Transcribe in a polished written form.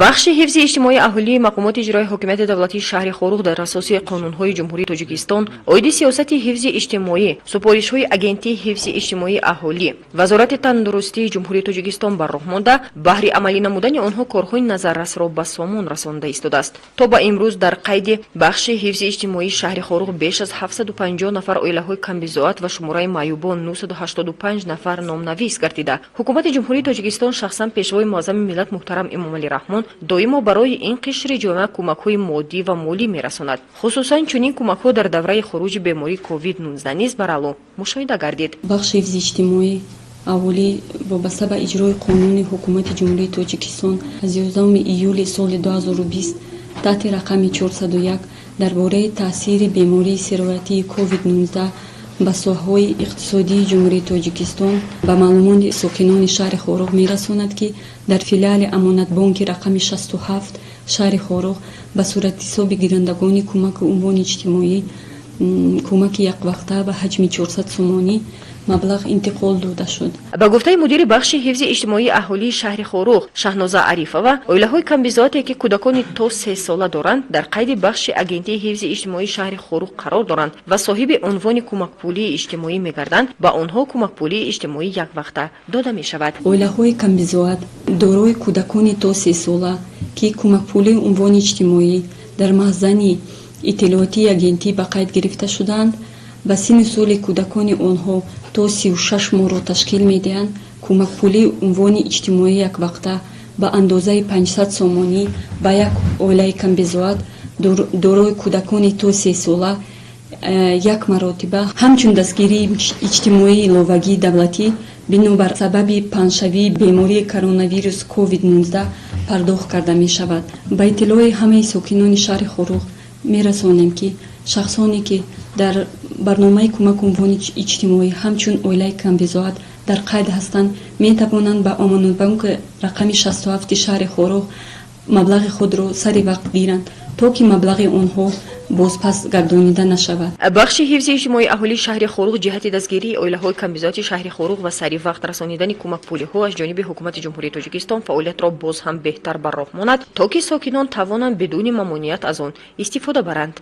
بخش حفظ اجتماعی اهالی مقامات اجرایی حکومت دولتی شهر خوروغ در اساس قانون‌های جمهوری تاجیکستان عاید سیاست حفظ اجتماعی سپارش‌های اگنتی حفظ اجتماعی اهالی وزارت تندرستی جمهوری تاجیکستان برراه مانده بهر عملی نمودن آنها کارهای نظررس را به سامان رسانده ایستاده است. تا به امروز در قید بخش حفظ اجتماعی شهر خوروغ بیش از 750 نفر عائله‌های کمبزاعت و شماره معیوبان 985 نفر نامنویس گردیده. حکومت جمهوری تاجیکستان شخصا پیشوای معظم ملت محترم امام علی رحمان دویما برای این قشر جامعه کمک‌های مادی و مالی می‌رساند. خصوصا چنین کمک‌ها در دوره خروج بیماری کووید 19 نیز بر علو مشاهده گردید. بخش حفظ اجتماعی اولی وابسته به اجرای قانون حکومت جمهوری تاجیکستان از 11 ایول سال 2020 تحت رقم 401 درباره تاثیر بیماری سرایتی کووید 19 به ساحه‌های اقتصادی جمهوری تاجیکستان به معلومات ساکنان شهر خوروغ می‌رساند که در فیلیال امانت بانک رقم 67 شهر خوروغ به صورت حساب گیرندگان کمک عنوان اجتماعی کمک یک وقته به حجم 400 سومانی مبلغ انتقال داده شد. با گفته مدیر بخش حفظ اجتماعی اهالی شهر خوروغ شهنازه عریفова عائله‌های کمبزاعتی که کودکان تا 3 ساله دارند در قید بخش اگنتی حفظ اجتماعی شهر خوروغ قرار دارند و صاحب عنوان کمک پولی اجتماعی می‌گردند با آنها کمک پولی اجتماعی یک وقته داده می‌شود. عائله‌های کمبزاعت دارای کودکان تا 3 ساله که کمک پولی عنوان اجتماعی در مخزن اطلاعاتی اگنتی به قید گرفته شدند و سن سال کودکان آنها تا 36 ماه را تشکیل می‌دهند. کمک پولی عنوان اجتماعی یک وقته به اندازه 500 سومانی به یک عائله کمبزاعت دارای کودکان تا 3 ساله یک مرتبه همچون دستگیری اجتماعی علاوگی دولتی بنابر سبب پنشوی بیماری کرونا ویروس کووید 19 پرداخت کرده می شود. به اطلاع همه ساکنان شهر خوروغ می رسانیم که شخصانی که در برنامه کمک عنوان اجتماعی همچون عائله کمبزاعت در قید هستند می توانند به امانت بانک رقم 67 شهر خوروغ مبلغ خود را سر وقت گیرند تا که مبلغ آنها بازپس گردانیده نشود. بخش حفظ اجتماعی اهالی شهر خوروغ جهت دستگیری عائله‌های کمبزاعت شهر خوروغ و سریع وقت رسانیدن کمک پولی‌ها از جانب حکومت جمهوری تاجیکستان فعالیت را باز هم بهتر بر راه ماند تا که ساکنان توانند بدون ممانعت از آن استفاده برند.